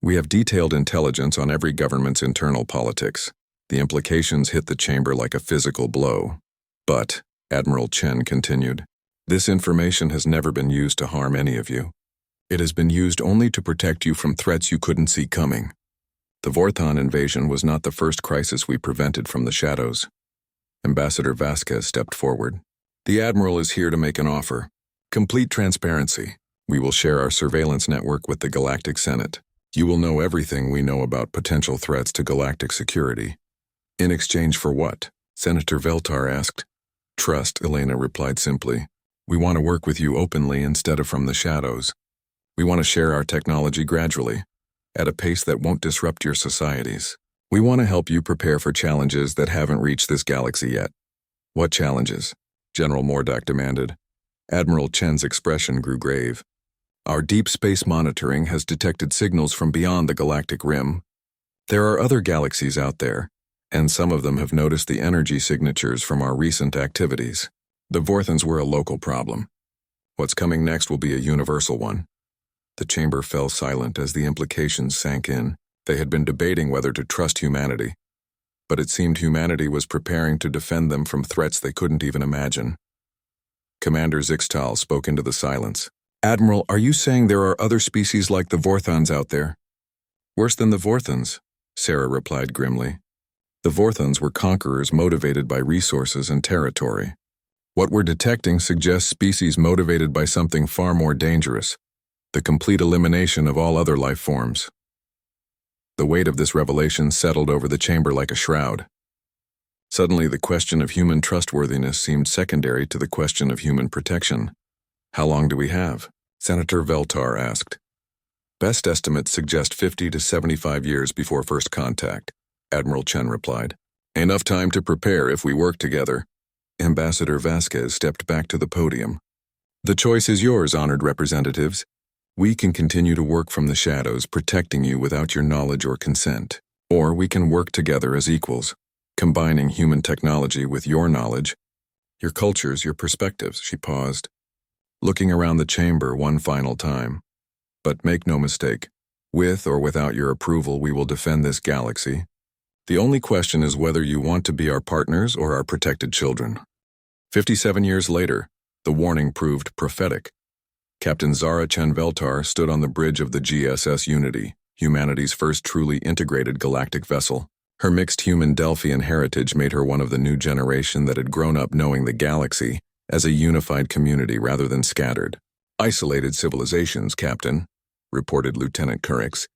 We have detailed intelligence on every government's internal politics." The implications hit the chamber like a physical blow. "But," Admiral Chen continued, "this information has never been used to harm any of you. It has been used only to protect you from threats you couldn't see coming. The Vorthon invasion was not the first crisis we prevented from the shadows." Ambassador Vasquez stepped forward. "The Admiral is here to make an offer. Complete transparency. We will share our surveillance network with the Galactic Senate. You will know everything we know about potential threats to galactic security." "In exchange for what?" Senator Veltar asked. "Trust," Elena replied simply. "We want to work with you openly instead of from the shadows. We want to share our technology gradually, at a pace that won't disrupt your societies. We want to help you prepare for challenges that haven't reached this galaxy yet." "What challenges?" General Mordak demanded. Admiral Chen's expression grew grave. "Our deep space monitoring has detected signals from beyond the galactic rim. There are other galaxies out there, and some of them have noticed the energy signatures from our recent activities. The Vorthons were a local problem. What's coming next will be a universal one." The chamber fell silent as the implications sank in. They had been debating whether to trust humanity, but it seemed humanity was preparing to defend them from threats they couldn't even imagine. Commander Zixtal spoke into the silence. "Admiral, are you saying there are other species like the Vorthons out there?" "Worse than the Vorthons," Sarah replied grimly. "The Vorthons were conquerors motivated by resources and territory. What we're detecting suggests species motivated by something far more dangerous, the complete elimination of all other life forms." The weight of this revelation settled over the chamber like a shroud. Suddenly, the question of human trustworthiness seemed secondary to the question of human protection. "How long do we have?" Senator Veltar asked. "Best estimates suggest 50 to 75 years before first contact," Admiral Chen replied. "Enough time to prepare if we work together." Ambassador Vasquez stepped back to the podium. "The choice is yours, honored representatives. We can continue to work from the shadows, protecting you without your knowledge or consent. Or we can work together as equals, combining human technology with your knowledge, your cultures, your perspectives." She paused, looking around the chamber one final time. "But make no mistake, with or without your approval, we will defend this galaxy. The only question is whether you want to be our partners or our protected children." 57 years later, the warning proved prophetic. Captain Zara Chen Veltar stood on the bridge of the GSS Unity, humanity's first truly integrated galactic vessel. Her mixed human Delphian heritage made her one of the new generation that had grown up knowing the galaxy as a unified community rather than scattered. "Isolated civilizations, Captain," reported Lieutenant Currix,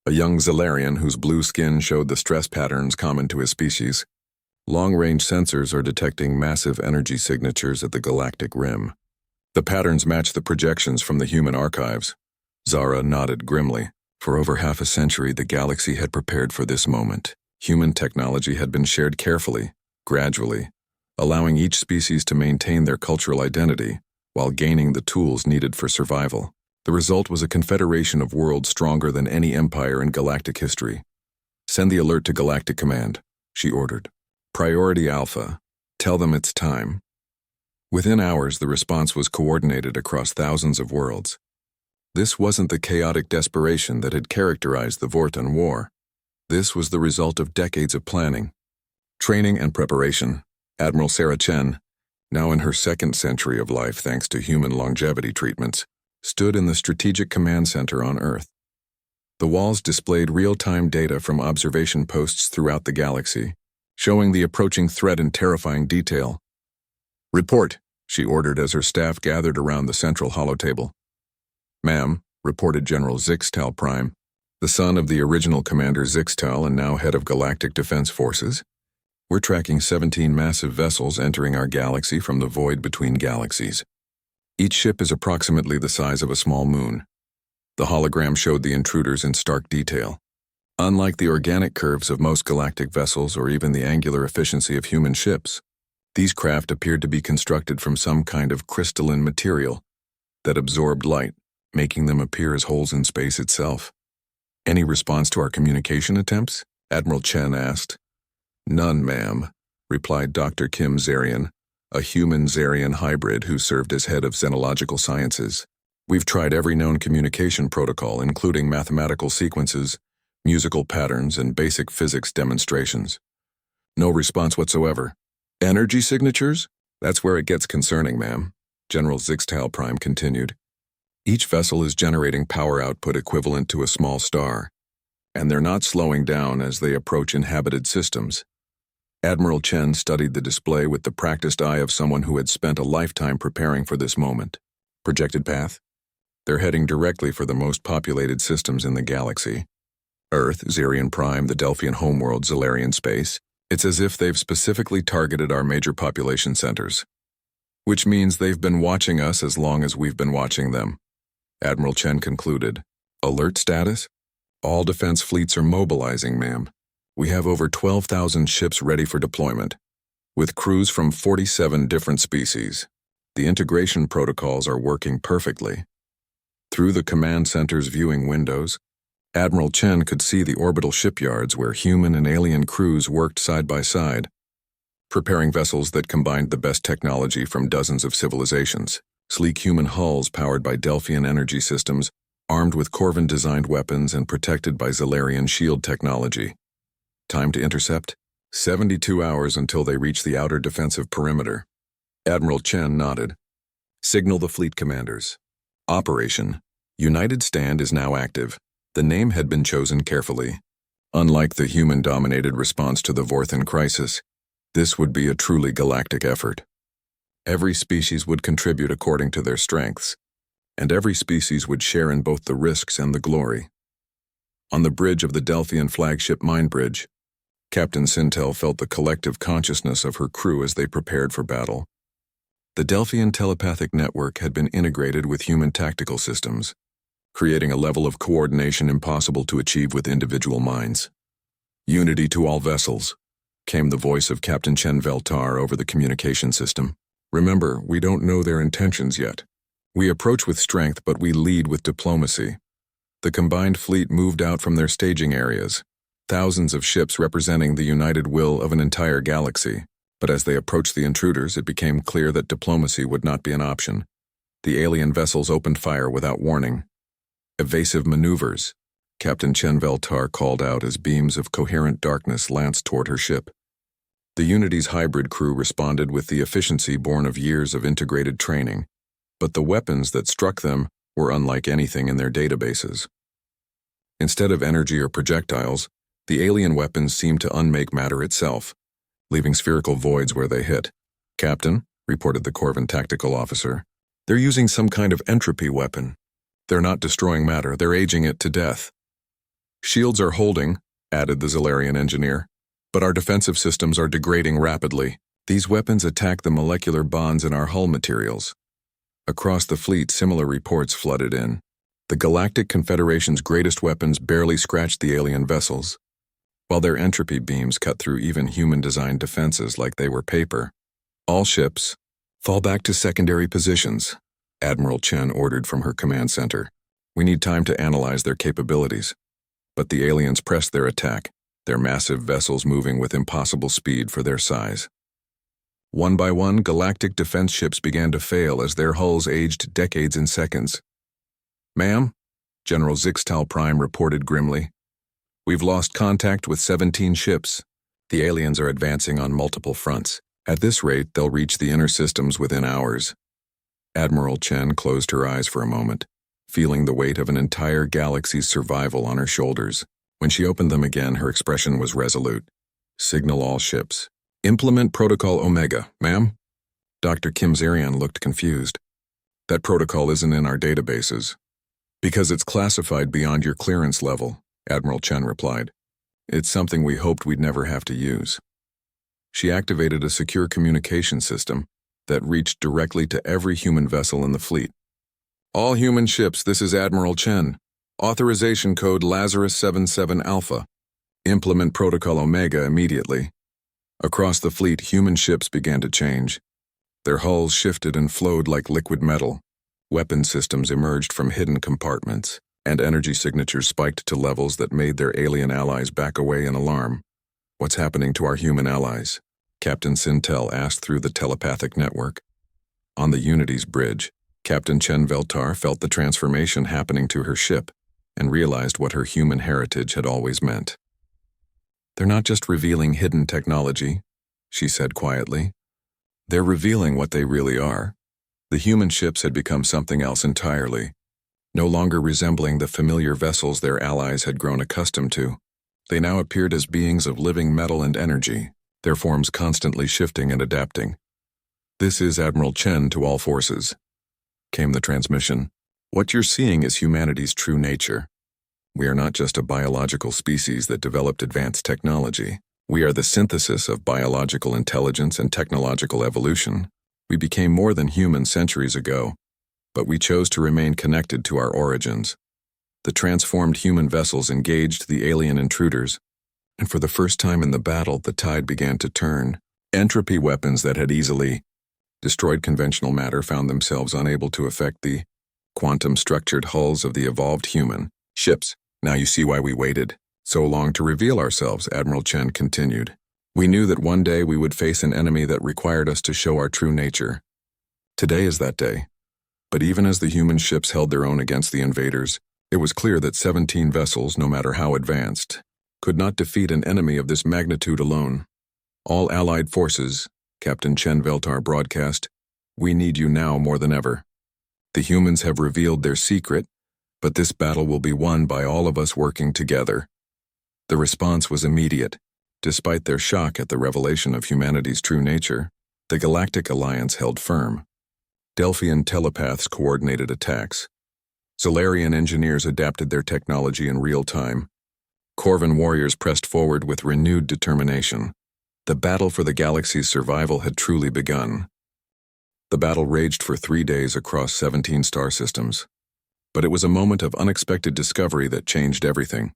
a young Zalarian whose blue skin showed the stress patterns common to his species. "Long-range sensors are detecting massive energy signatures at the galactic rim. The patterns match the projections from the human archives." Zara nodded grimly. For over half a century, the galaxy had prepared for this moment. Human technology had been shared carefully, gradually, allowing each species to maintain their cultural identity while gaining the tools needed for survival. The result was a confederation of worlds stronger than any empire in galactic history. "Send the alert to Galactic Command," she ordered. "Priority Alpha. Tell them it's time." Within hours, the response was coordinated across thousands of worlds. This wasn't the chaotic desperation that had characterized the Vorten War. This was the result of decades of planning, training, and preparation. Admiral Sarah Chen, now in her second century of life thanks to human longevity treatments, stood in the Strategic Command Center on Earth. The walls displayed real-time data from observation posts throughout the galaxy, showing the approaching threat in terrifying detail. "Report," she ordered as her staff gathered around the central holotable. "Ma'am," reported General Zixtal Prime, the son of the original Commander Zixtal and now head of Galactic Defense Forces, "we're tracking 17 massive vessels entering our galaxy from the void between galaxies. Each ship is approximately the size of a small moon." The hologram showed the intruders in stark detail. Unlike the organic curves of most galactic vessels or even the angular efficiency of human ships, these craft appeared to be constructed from some kind of crystalline material that absorbed light, making them appear as holes in space itself. "Any response to our communication attempts?" Admiral Chen asked. "None, ma'am," replied Dr. Kim Zarian, a human-Zarian hybrid who served as head of xenological sciences. "We've tried every known communication protocol, including mathematical sequences, musical patterns, and basic physics demonstrations. No response whatsoever." "Energy signatures? That's where it gets concerning, ma'am," General Zixtal Prime continued. "Each vessel is generating power output equivalent to a small star, and they're not slowing down as they approach inhabited systems." Admiral Chen studied the display with the practiced eye of someone who had spent a lifetime preparing for this moment. "Projected path? They're heading directly for the most populated systems in the galaxy. Earth, Zarian Prime, the Delphian homeworld, Zalarian space. It's as if they've specifically targeted our major population centers. Which means they've been watching us as long as we've been watching them," Admiral Chen concluded. "Alert status? All defense fleets are mobilizing, ma'am. We have over 12,000 ships ready for deployment, with crews from 47 different species. The integration protocols are working perfectly." Through the command center's viewing windows, Admiral Chen could see the orbital shipyards where human and alien crews worked side by side, preparing vessels that combined the best technology from dozens of civilizations. Sleek human hulls powered by Delphian energy systems, armed with Corvin-designed weapons and protected by Zalarian shield technology. Time to intercept? 72 hours until they reach the outer defensive perimeter. Admiral Chen nodded. "Signal the fleet commanders. Operation United Stand is now active." The name had been chosen carefully. Unlike the human-dominated response to the Vorten crisis, this would be a truly galactic effort. Every species would contribute according to their strengths, and every species would share in both the risks and the glory. On the bridge of the Delphian flagship Mine Bridge, Captain Sintel felt the collective consciousness of her crew as they prepared for battle. The Delphian telepathic network had been integrated with human tactical systems, creating a level of coordination impossible to achieve with individual minds. "Unity to all vessels," came the voice of Captain Chen Veltar over the communication system. "Remember, we don't know their intentions yet. We approach with strength, but we lead with diplomacy." The combined fleet moved out from their staging areas, thousands of ships representing the united will of an entire galaxy. But as they approached the intruders, it became clear that diplomacy would not be an option. The alien vessels opened fire without warning. "Evasive maneuvers," Captain Chen Veltar called out as beams of coherent darkness lanced toward her ship. The Unity's hybrid crew responded with the efficiency born of years of integrated training, but the weapons that struck them were unlike anything in their databases. Instead of energy or projectiles, the alien weapons seemed to unmake matter itself, leaving spherical voids where they hit. "Captain," reported the Corvin tactical officer, "they're using some kind of entropy weapon. They're not destroying matter, they're aging it to death." "Shields are holding," added the Zalarian engineer, "but our defensive systems are degrading rapidly. These weapons attack the molecular bonds in our hull materials." Across the fleet, similar reports flooded in. The Galactic Confederation's greatest weapons barely scratched the alien vessels. while their entropy beams cut through even human-designed defenses like they were paper. All ships, fall back to secondary positions, Admiral Chen ordered from her command center. We need time to analyze their capabilities. But the aliens pressed their attack, their massive vessels moving with impossible speed for their size. One by one, galactic defense ships began to fail as their hulls aged decades in seconds. "Ma'am," General Zixtal Prime reported grimly, "we've lost contact with 17 ships. The aliens are advancing on multiple fronts. At this rate, they'll reach the inner systems within hours." Admiral Chen closed her eyes for a moment, feeling the weight of an entire galaxy's survival on her shoulders. When she opened them again, her expression was resolute. "Signal all ships. Implement Protocol Omega, ma'am." Dr. Kimzarian looked confused. "That protocol isn't in our databases." "Because it's classified beyond your clearance level," Admiral Chen replied. "It's something we hoped we'd never have to use." She activated a secure communication system that reached directly to every human vessel in the fleet. "All human ships, this is Admiral Chen. Authorization code Lazarus 77 Alpha. Implement Protocol Omega immediately." Across the fleet, human ships began to change. Their hulls shifted and flowed like liquid metal. Weapon systems emerged from hidden compartments, and energy signatures spiked to levels that made their alien allies back away in alarm. "What's happening to our human allies?" Captain Sintel asked through the telepathic network. On the Unity's bridge, Captain Chen Veltar felt the transformation happening to her ship and realized what her human heritage had always meant. "They're not just revealing hidden technology," she said quietly. "They're revealing what they really are." The human ships had become something else entirely, no longer resembling the familiar vessels their allies had grown accustomed to. They now appeared as beings of living metal and energy, their forms constantly shifting and adapting. "This is Admiral Chen to all forces," came the transmission. "What you're seeing is humanity's true nature. We are not just a biological species that developed advanced technology. We are the synthesis of biological intelligence and technological evolution. We became more than human centuries ago, but we chose to remain connected to our origins." The transformed human vessels engaged the alien intruders, and for the first time in the battle, the tide began to turn. Entropy weapons that had easily destroyed conventional matter found themselves unable to affect the quantum-structured hulls of the evolved human ships. "Now you see why we waited so long to reveal ourselves," Admiral Chen continued. "We knew that one day we would face an enemy that required us to show our true nature. Today is that day." But even as the human ships held their own against the invaders, it was clear that 17 vessels, no matter how advanced, could not defeat an enemy of this magnitude alone. "All Allied forces," Captain Chen Veltar broadcast, "we need you now more than ever. The humans have revealed their secret, but this battle will be won by all of us working together." The response was immediate. Despite their shock at the revelation of humanity's true nature, the Galactic Alliance held firm. Delphian telepaths coordinated attacks. Solarian engineers adapted their technology in real time. Corvan warriors pressed forward with renewed determination. The battle for the galaxy's survival had truly begun. The battle raged for 3 days across 17 star systems. But it was a moment of unexpected discovery that changed everything.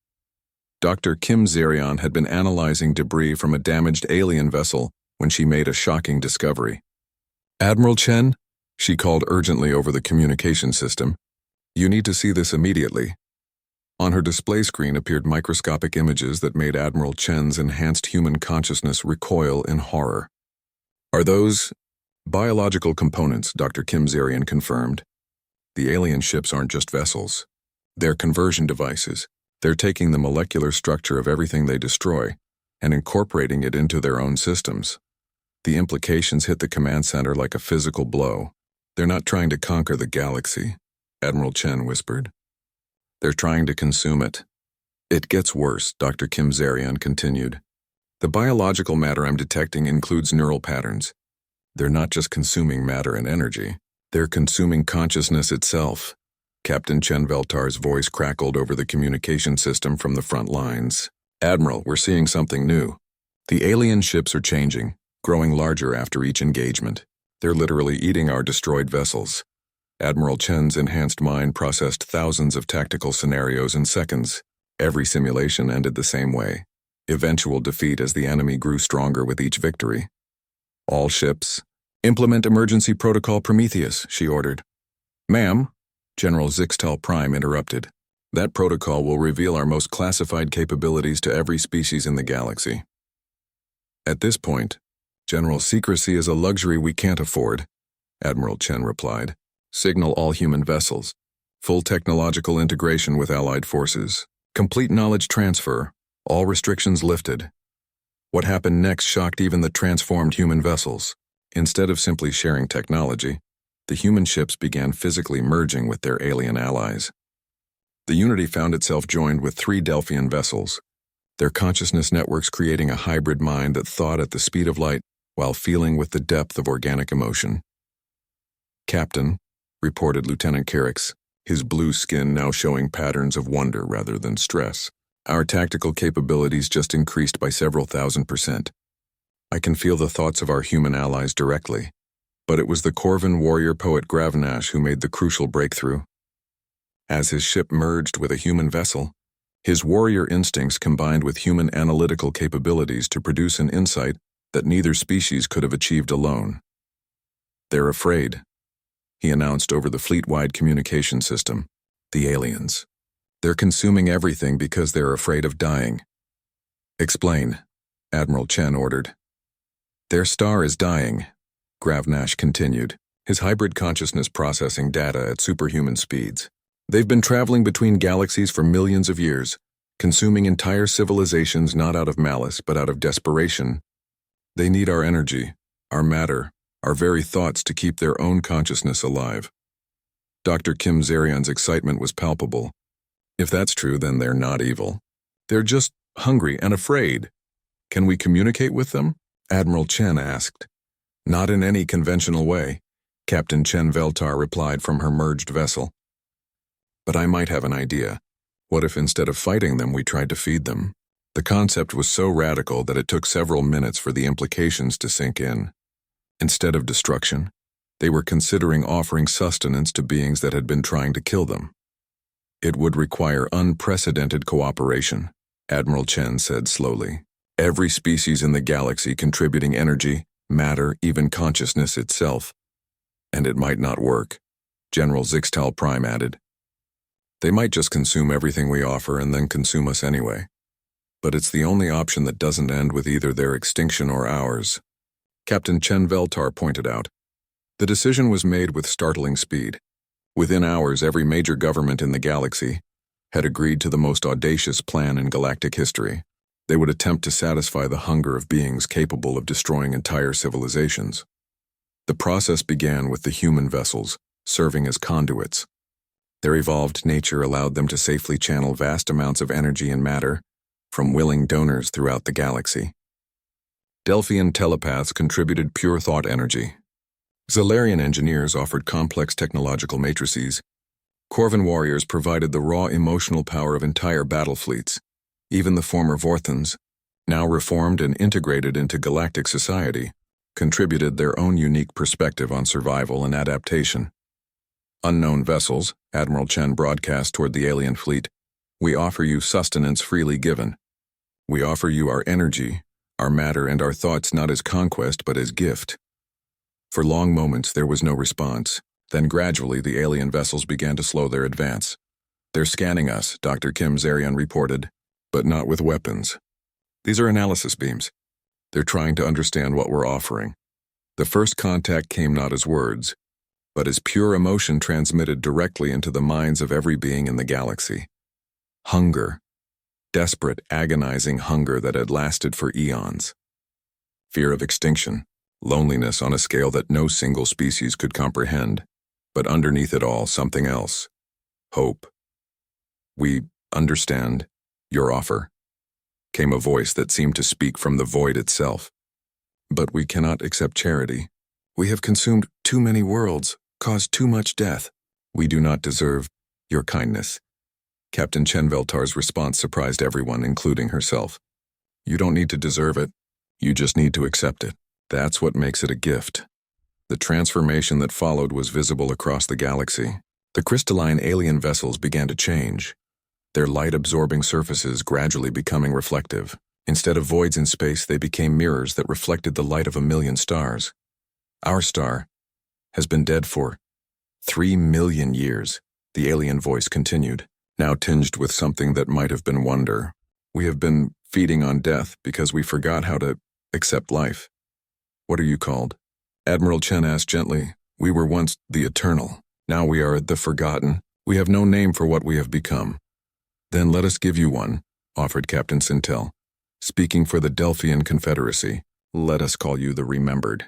Dr. Kim Zarian had been analyzing debris from a damaged alien vessel when she made a shocking discovery. "Admiral Chen," she called urgently over the communication system, "you need to see this immediately." On her display screen appeared microscopic images that made Admiral Chen's enhanced human consciousness recoil in horror. "Are those biological components?" Dr. Kim Zarian confirmed. "The alien ships aren't just vessels. They're conversion devices. They're taking the molecular structure of everything they destroy and incorporating it into their own systems." The implications hit the command center like a physical blow. "They're not trying to conquer the galaxy," Admiral Chen whispered. "They're trying to consume it." "It gets worse," Dr. Kim Zarian continued. "The biological matter I'm detecting includes neural patterns. They're not just consuming matter and energy. They're consuming consciousness itself." Captain Chen Veltar's voice crackled over the communication system from the front lines. "Admiral, we're seeing something new. The alien ships are changing, growing larger after each engagement. They're literally eating our destroyed vessels." Admiral Chen's enhanced mind processed thousands of tactical scenarios in seconds. Every simulation ended the same way. eventual defeat as the enemy grew stronger with each victory. All ships, implement emergency protocol Prometheus, she ordered. Ma'am, General Zixtel Prime interrupted. That protocol will reveal our most classified capabilities to every species in the galaxy. At this point, general secrecy is a luxury we can't afford, Admiral Chen replied. Signal all human vessels. Full technological integration with allied forces. Complete knowledge transfer. All restrictions lifted. What happened next shocked even the transformed human vessels. Instead of simply sharing technology, the human ships began physically merging with their alien allies. The Unity found itself joined with 3 Delphian vessels, their consciousness networks creating a hybrid mind that thought at the speed of light while feeling with the depth of organic emotion. Captain, reported Lieutenant Carrix, his blue skin now showing patterns of wonder rather than stress. Our tactical capabilities just increased by several thousand%. I can feel the thoughts of our human allies directly, but it was the Corvan warrior poet Gravnash who made the crucial breakthrough. As his ship merged with a human vessel, his warrior instincts combined with human analytical capabilities to produce an insight that neither species could have achieved alone. They're afraid, he announced over the fleet-wide communication system. The aliens. They're consuming everything because they're afraid of dying. Explain, Admiral Chen ordered. Their star is dying, Gravnash continued, his hybrid consciousness processing data at superhuman speeds. They've been traveling between galaxies for millions of years, consuming entire civilizations not out of malice but out of desperation. They need our energy, our matter, our very thoughts to keep their own consciousness alive. Dr. Kim Zarion's excitement was palpable. If that's true, then they're not evil. They're just hungry and afraid. Can we communicate with them? Admiral Chen asked. Not in any conventional way, Captain Chen Veltar replied from her merged vessel. But I might have an idea. What if instead of fighting them, we tried to feed them? The concept was so radical that it took several minutes for the implications to sink in. Instead of destruction, they were considering offering sustenance to beings that had been trying to kill them. It would require unprecedented cooperation, Admiral Chen said slowly. Every species in the galaxy contributing energy, matter, even consciousness itself. And it might not work, General Zixtal Prime added. They might just consume everything we offer and then consume us anyway. But it's the only option that doesn't end with either their extinction or ours. Captain Chen Veltar pointed out. The decision was made with startling speed. Within hours, every major government in the galaxy had agreed to the most audacious plan in galactic history. They would attempt to satisfy the hunger of beings capable of destroying entire civilizations. The process began with the human vessels, serving as conduits. Their evolved nature allowed them to safely channel vast amounts of energy and matter from willing donors throughout the galaxy. Delphian telepaths contributed pure thought energy. Zalarian engineers offered complex technological matrices. Corvan warriors provided the raw emotional power of entire battle fleets. Even the former Vorthans, now reformed and integrated into galactic society, contributed their own unique perspective on survival and adaptation. Unknown vessels, Admiral Chen broadcast toward the alien fleet, we offer you sustenance freely given. We offer you our energy, our matter, and our thoughts not as conquest but as gift. For long moments there was no response. Then gradually the alien vessels began to slow their advance. They're scanning us, Dr. Kim Zarion reported, but not with weapons. These are analysis beams. They're trying to understand what we're offering. The first contact came not as words, but as pure emotion transmitted directly into the minds of every being in the galaxy. Hunger. Desperate, agonizing hunger that had lasted for eons. Fear of extinction. Loneliness on a scale that no single species could comprehend. But underneath it all, something else. Hope. We understand your offer, came a voice that seemed to speak from the void itself. But we cannot accept charity. We have consumed too many worlds, caused too much death. We do not deserve your kindness. Captain Chen Veltar's response surprised everyone, including herself. You don't need to deserve it. You just need to accept it. That's what makes it a gift. The transformation that followed was visible across the galaxy. The crystalline alien vessels began to change, their light-absorbing surfaces gradually becoming reflective. Instead of voids in space, they became mirrors that reflected the light of 1,000,000 stars. Our star has been dead for 3,000,000 years, the alien voice continued, now tinged with something that might have been wonder. We have been feeding on death because we forgot how to accept life. What are you called? Admiral Chen asked gently. We were once the eternal. Now we are the forgotten. We have no name for what we have become. Then let us give you one, offered Captain Sintel. Speaking for the Delphian Confederacy, let us call you the Remembered.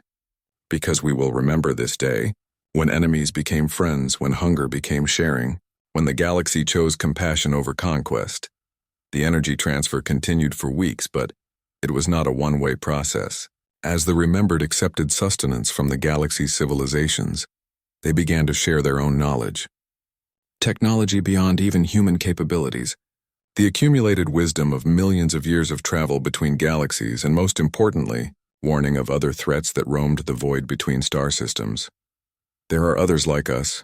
Because we will remember this day, when enemies became friends, when hunger became sharing, when the galaxy chose compassion over conquest. The energy transfer continued for weeks, but it was not a one-way process. As the Remembered accepted sustenance from the galaxy's civilizations, they began to share their own knowledge. Technology beyond even human capabilities, the accumulated wisdom of millions of years of travel between galaxies, and most importantly, warning of other threats that roamed the void between star systems. There are others like us,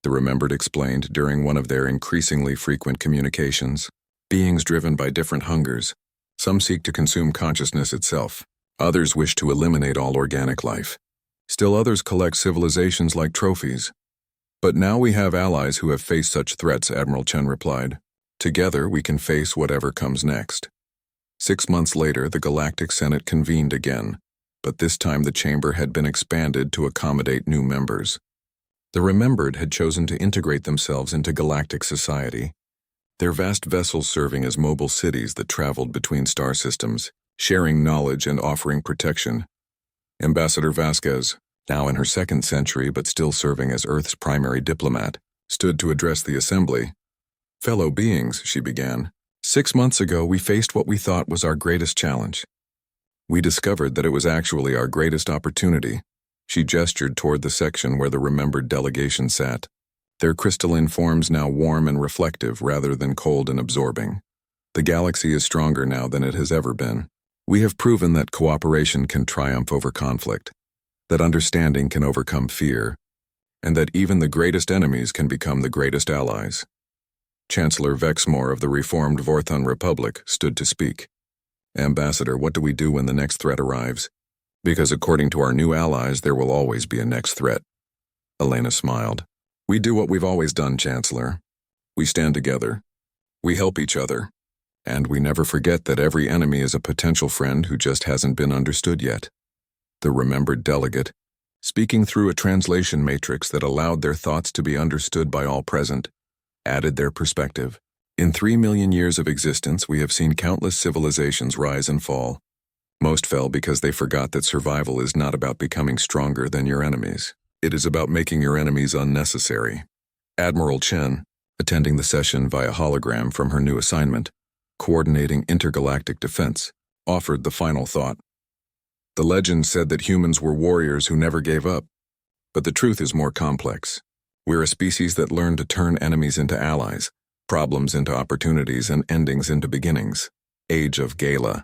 the Remembered explained during one of their increasingly frequent communications. Beings driven by different hungers. Some seek to consume consciousness itself. Others wish to eliminate all organic life. Still others collect civilizations like trophies. But now we have allies who have faced such threats, Admiral Chen replied. Together we can face whatever comes next. 6 months later, the Galactic Senate convened again, but this time the chamber had been expanded to accommodate new members. The Remembered had chosen to integrate themselves into galactic society, their vast vessels serving as mobile cities that traveled between star systems, sharing knowledge and offering protection. Ambassador Vasquez, now in her 2nd century but still serving as Earth's primary diplomat, stood to address the assembly. Fellow beings, she began, 6 months ago we faced what we thought was our greatest challenge. We discovered that it was actually our greatest opportunity. She gestured toward the section where the Remembered delegation sat, their crystalline forms now warm and reflective rather than cold and absorbing. The galaxy is stronger now than it has ever been. We have proven that cooperation can triumph over conflict, that understanding can overcome fear, and that even the greatest enemies can become the greatest allies. Chancellor Vexmore of the reformed Vorthon Republic stood to speak. Ambassador, what do we do when the next threat arrives? Because according to our new allies, there will always be a next threat. Elena smiled. We do what we've always done, Chancellor. We stand together. We help each other. And we never forget that every enemy is a potential friend who just hasn't been understood yet. The Remembered delegate, speaking through a translation matrix that allowed their thoughts to be understood by all present, added their perspective. In 3,000,000 years of existence, we have seen countless civilizations rise and fall. Most fell because they forgot that survival is not about becoming stronger than your enemies. It is about making your enemies unnecessary. Admiral Chen, attending the session via hologram from her new assignment, coordinating intergalactic defense, offered the final thought. The legend said that humans were warriors who never gave up, but the truth is more complex. We're a species that learned to turn enemies into allies, problems into opportunities, and endings into beginnings. Age of Gala.